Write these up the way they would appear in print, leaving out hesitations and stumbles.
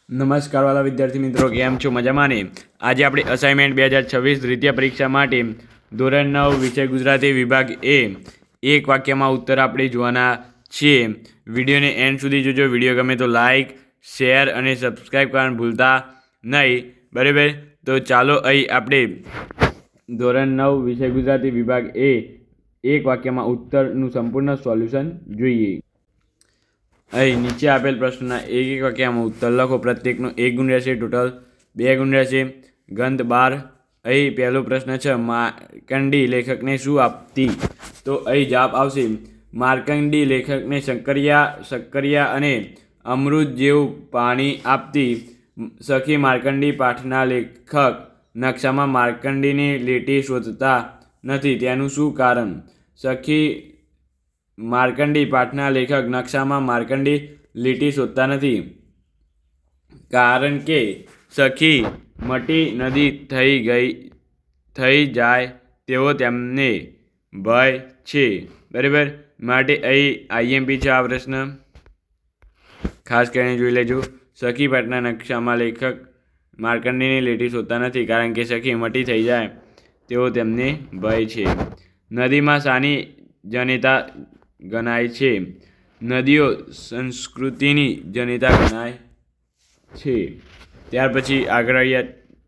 નમસ્કાર વાલા વિદ્યાર્થી મિત્રો, કેમ છો? મજામાં ને? આજે આપણે અસાઇનમેન્ટ 2026 દ્વિતીય પરીક્ષા માટે ધોરણ 9 વિષય ગુજરાતી વિભાગ એ એક વાક્યમાં ઉત્તર આપણે જોવાના છીએ. વિડીયોને એન્ડ સુધી જોજો. વિડીયો ગમે તો લાઇક, શેર અને સબસ્ક્રાઈબ કરવાનું ભૂલતા નહીં. બરાબર, તો ચાલો અહીં આપણે ધોરણ 9 વિષય ગુજરાતી વિભાગ એ એક વાક્યમાં ઉત્તરનું સંપૂર્ણ સોલ્યુશન જોઈએ. અહીં નીચે આપેલ પ્રશ્નના એક વાક્યમાં ઉત્તર લખો. પ્રત્યેકનો 1 ગુણ રહેશે, ટોટલ 2 ગુણ રહેશે. ગંધ 12. અહીં પહેલો પ્રશ્ન છે, માર્કંડી લેખકને શું આપતી? તો અહીં જવાબ આવશે માર્કંડી લેખકને શક્કરિયા અને અમૃત જેવું પાણી આપતી. સખી માર્કંડી પાઠના લેખક નકશામાં માર્કંડીની લીટી શોધતા નથી, તેનું શું કારણ? સખી માર્કંડી પાઠના લેખક નકશામાં માર્કંડી લીટી શોધતા નથી, કારણ કે સખી મટી નદી થઈ જાય તેવો તેમને ભય છે. બરાબર, માટે અહીં આઈએમપી છે આ પ્રશ્ન, ખાસ કરીને જોઈ લેજો. સખી પાઠના નકશામાં લેખક માર્કંડીની લીટી શોધતા નથી, કારણ કે સખી મટી થઈ જાય તેવો તેમને ભય છે. નદીમાં શાની જનેતા ગણાય છે? નદીઓ સંસ્કૃતિની જનેતા ગણાય છે. ત્યાર પછી આગળ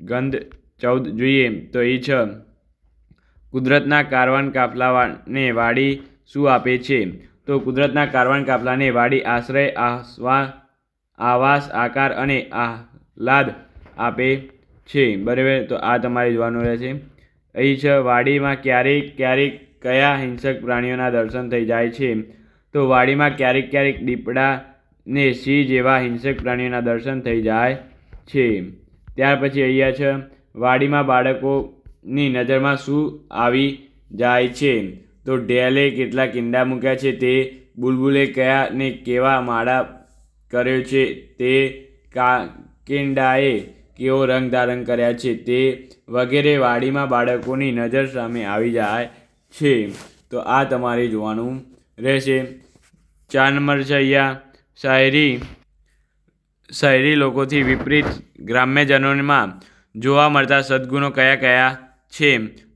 ગંધ 14 જોઈએ તો એ છે, કુદરતના કારવાન કાફલાને વાડી શું આપે છે? તો કુદરતના કારવાન કાફલાને વાડી આશ્રય, આવાસ, આકાર અને આહલાદ આપે છે. બરાબર, તો આ તમારે જોવાનું રહેશે. અહીં છે, વાડીમાં ક્યારેક કયા હિંસક પ્રાણીઓના દર્શન થઈ જાય છે? તો વાડીમાં ક્યારેક દીપડા ને સિંહ જેવા હિંસક પ્રાણીઓના દર્શન થઈ જાય છે. ત્યાર પછી અહીંયા છે, વાડીમાં બાળકોની નજરમાં શું આવી જાય છે? તો ઢેલે કેટલા કીંડા મૂક્યા છે તે, બુલબુલે કયા ને કેવા માળા કર્યો છે તે, કાકેંડાએ કેવો રંગ ધારણ કર્યા છે તે વગેરે વાડીમાં બાળકોની નજર સામે આવી જાય છે. તો આ તમારે જોવાનું રહેશે. 4 નંબર છે અહીંયા, શહેરી લોકોથી વિપરીત ગ્રામ્યજનોમાં જોવા મળતા સદ્ગુણો કયા કયા છે?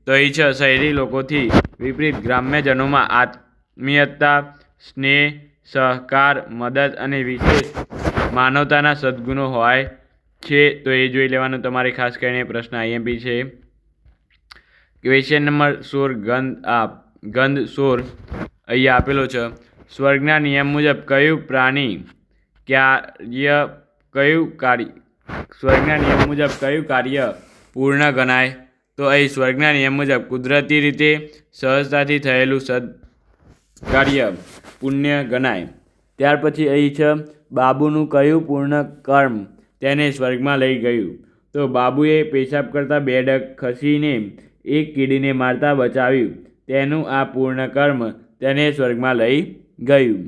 તો અહીં છે, શહેરી લોકોથી વિપરીત ગ્રામ્યજનોમાં આત્મીયતા, સ્નેહ, સહકાર, મદદ અને વિશેષ માનવતાના સદ્ગુણો હોય છે. તો એ જોઈ લેવાનું તમારે, ખાસ કરીને પ્રશ્ન આઈએમપી છે. ક્વેશ્ચન નંબર 16 ગંધ 16 અહીંયા આપેલો છે, સ્વર્ગના નિયમ મુજબ કયું કાર્ય પૂર્ણ ગણાય? તો અહીં સ્વર્ગના નિયમ મુજબ કુદરતી રીતે સહજતાથી થયેલું સત્કાર્ય પુણ્ય ગણાય. ત્યાર પછી અહીં છે, બાબુનું કયું પૂર્ણ કર્મ તેને સ્વર્ગમાં લઈ ગયું? તો બાબુએ પેશાબ કરતા 2 ડગ ખસીને એક કીડીને મારતા બચાવ્યું, તેનું આ પૂર્ણ કર્મ તેને સ્વર્ગમાં લઈ ગયું.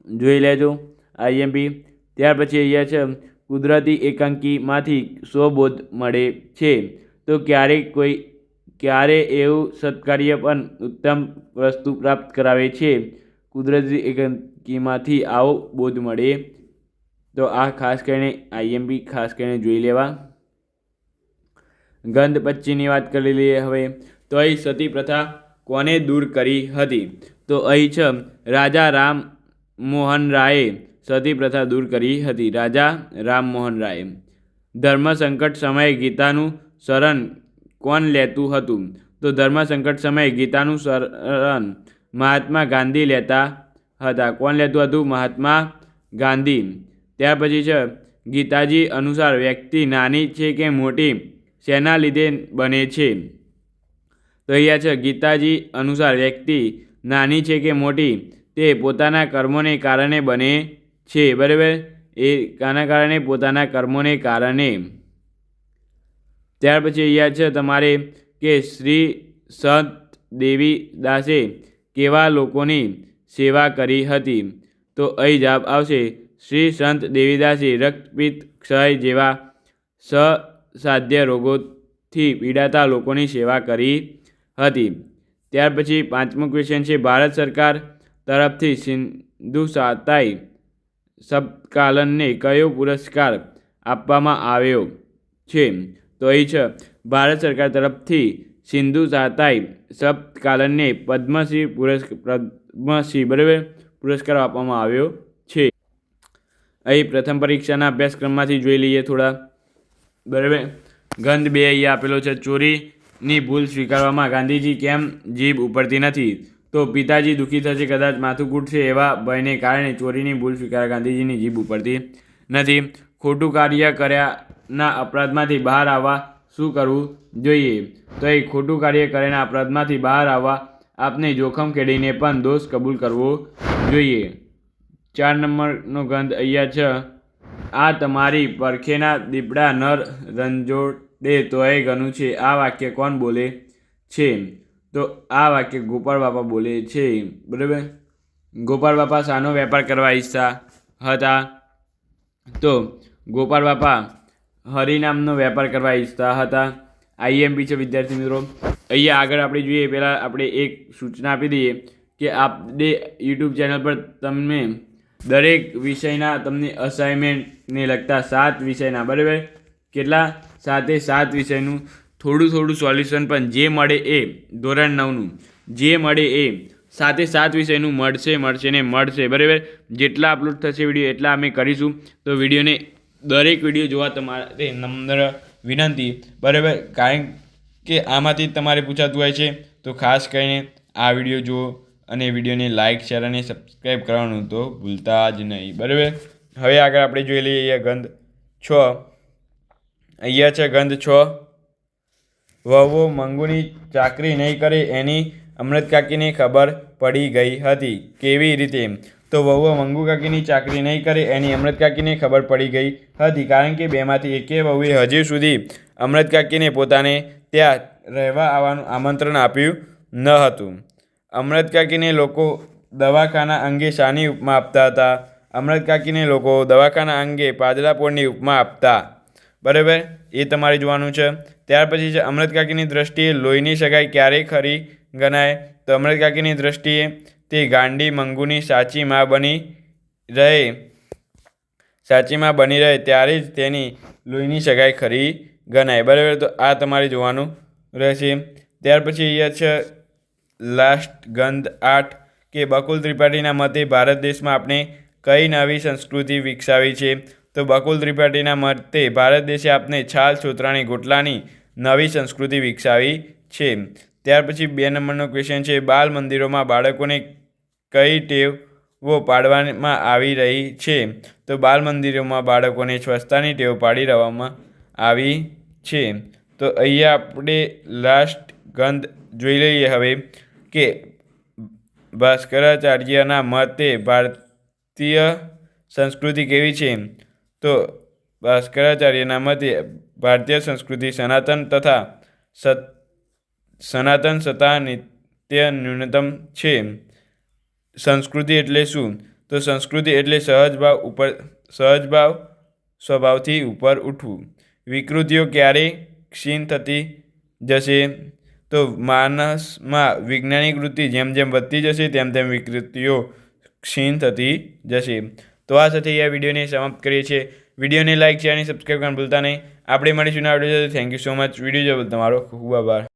જોઈ લેજો આઈએમપી. ત્યાર પછી અહીંયા છે, કુદરતી એકાંકીમાંથી શો બોધ મળે છે? તો ક્યારે એવું સત્કાર્ય પણ ઉત્તમ વસ્તુ પ્રાપ્ત કરાવે છે? કુદરતી એકાંકીમાંથી આવો બોધ મળે. તો આ ખાસ કરીને આઈએમપી ખાસ કરીને જોઈ લેવા. ગંધ 25ની વાત કરી લઈએ હવે. તો અહીં સતી પ્રથા કોને દૂર કરી હતી? તો અહીં છે, રાજા રામમોહન રાયે સતી પ્રથા દૂર કરી હતી. રાજા રામમોહન રાય. ધર્મ સંકટ સમયે ગીતાનું શરણ કોણ લેતું હતું? તો ધર્મ સંકટ સમયે ગીતાનું શરણ મહાત્મા ગાંધી લેતા હતા. કોણ લેતું હતું? મહાત્મા ગાંધી. ત્યાર પછી છે, ગીતાજી અનુસાર વ્યક્તિ નાની છે કે મોટી શેના લીધે બને છે? તો અહીંયા છે, ગીતાજી અનુસાર વ્યક્તિ નાની છે કે મોટી તે પોતાના કર્મોને કારણે બને છે. બરાબર, એ કાના કારણે? પોતાના કર્મોને કારણે. ત્યાર પછી અહીંયા છે તમારે કે શ્રી સંત દેવીદાસે કેવા લોકોની સેવા કરી હતી? તો અહીં જવાબ આવશે, શ્રી સંત દેવીદાસે રક્તપિત્ત, ક્ષય જેવા સાધ્ય રોગોથી પીડાતા લોકોની સેવા કરી હતી. ત્યાર પછી 5મો ક્વેશ્ચન છે, ભારત સરકાર તરફથી સિંધુ સાતાઈ સબકાલનને કયો પુરસ્કાર આપવામાં આવ્યો છે? તો અહીં છે ભારત સરકાર તરફથી સિંધુ સાતાઈ સપ્તકાલનને પદ્મશ્રી બરાબર પુરસ્કાર આપવામાં આવ્યો છે. અહીં પ્રથમ પરીક્ષાના અભ્યાસક્રમમાંથી જોઈ લઈએ થોડા બરાબર. ગંધ 2 અહીંયા આપેલો છે. ચોરીની ભૂલ સ્વીકારવામાં ગાંધીજી કેમ જીભ ઉપડતી નથી? તો પિતાજી દુઃખી થશે, કદાચ માથું કૂટશે એવા ભયને કારણે ચોરીની ભૂલ સ્વીકાર ગાંધીજીની જીભ ઉપડતી નથી. ખોટું કાર્ય કર્યાના અપરાધમાંથી બહાર આવવા શું કરવું જોઈએ? તો એ ખોટું કાર્ય કર્યાના અપરાધમાંથી બહાર આવવા આપને જોખમ ખેડીને પણ દોષ કબૂલ કરવો જોઈએ. 4 નંબરનો ગંધ અહીંયા છે. આ તમારી પરખેના દીપડા નર રંજોડે તોય ઘણું છે. આ વાક્ય કોણ બોલે છે? તો આ વાક્ય ગોપાળ બાપા બોલે છે બરાબર. ગોપાળ બાપા શાનો વેપાર કરવા ઈચ્છતા હતા? તો ગોપાળ બાપા હરિનામનો વેપાર કરવા ઈચ્છતા હતા. IMP છે વિદ્યાર્થી મિત્રો. અહીંયા આગળ આપણે જોઈએ પહેલાં આપણે એક સૂચના આપી દઈએ કે આપણે યુટ્યુબ ચેનલ પર તમને દરેક વિષયના તમને અસાઇનમેન્ટને લગતા 7 વિષયના બરાબર કેટલા 7 વિષયનું થોડું સોલ્યુશન પણ જે મળે એ ધોરણ 9નું જે મળે એ 7 વિષયનું મળશે બરાબર. જેટલા અપલોડ થશે વિડીયો એટલા અમે કરીશું. તો વિડીયોને દરેક વિડીયો જોવા તમારે નમ્ર વિનંતી બરાબર. કારણ કે આમાંથી જ તમારે પૂછાતું હોય છે. તો ખાસ કરીને આ વિડીયો જુઓ અને વિડીયોને લાઇક શેર અને સબસ્ક્રાઈબ કરવાનું તો ભૂલતા જ નહીં બરાબર. હવે આગળ આપણે જોઈ લઈએ અહીંયા ગંધ 6. અહીંયા છે ગંધ 6. વહુઓ મંગુની ચાકરી નહીં કરે એની અમૃતકાકીને ખબર પડી ગઈ હતી. કેવી રીતે? તો વહુઓ મંગુ કાકીની ચાકરી નહીં કરે એની અમૃતકાકીને ખબર પડી ગઈ હતી કારણ કે બેમાંથી એકે વહુએ હજી સુધી અમૃતકાકીને પોતાને ત્યાં રહેવા આવવાનું આમંત્રણ આપ્યું ન હતું. અમૃતકાકીને લોકો દવાખાના અંગે શાની ઉપમા આપતા હતા? અમૃતકાકીને લોકો દવાખાના અંગે પાદળાપોળની ઉપમા આપતા બરાબર. એ તમારે જોવાનું છે. ત્યાર પછી છે અમૃતકાકીની દ્રષ્ટિએ લોહીની સગાઈ ક્યારે ખરી ગણાય? તો અમૃતકાકીની દ્રષ્ટિએ તે ગાંડી મંગુની સાચી માં બની રહે ત્યારે જ તેની લોહીની સગાઈ ખરી ગણાય બરાબર. તો આ તમારે જોવાનું રહેશે. ત્યાર પછી અહીંયા છે લાસ્ટ ગંધ 8 કે બકુલ ત્રિપાઠીના મતે ભારત દેશમાં આપણે કઈ નવી સંસ્કૃતિ વિકસાવી છે? તો બકુલ ત્રિપાઠીના મતે ભારત દેશે આપણે છાલ છોતરાની ગોટલાની નવી સંસ્કૃતિ વિકસાવી છે. ત્યાર પછી 2 નંબરનો ક્વેશ્ચન છે. બાલ મંદિરોમાં બાળકોને કઈ ટેવો પાડવામાં આવી રહી છે? તો બાલ મંદિરોમાં બાળકોને સ્વચ્છતાની ટેવ પાડી દેવામાં આવી છે. તો અહીંયા આપણે લાસ્ટ ગંધ જોઈ લઈએ હવે કે ભાસ્કરાચાર્યના મતે ભારતીય સંસ્કૃતિ કેવી છે? તો ભાસ્કરાચાર્યના મતે ભારતીય સંસ્કૃતિ સનાતન સત્તા નિત્ય ન્યૂનતમ છે. સંસ્કૃતિ એટલે શું? તો સંસ્કૃતિ એટલે સહજભાવ સ્વભાવથી ઉપર ઉઠવું. વિકૃતિઓ ક્યારે ક્ષીણ થતી જશે? તો માનસમાં વૈજ્ઞાનિક વૃત્તિ જેમ જેમ વધતી જશે તેમ તેમ વિકૃતિઓ ક્ષીણ થતી જશે. તો આ સાથે આ વિડીયોને સમાપ્ત કરીએ છીએ. વિડીયોને લાઇક શેર અને સબસ્ક્રાઈબ કરવાનું ભૂલતા નહીં. આપણે મળીશું આ વિડીયો સાથે. Thank you so much. Video જોવા તમારો ખૂબ આભાર.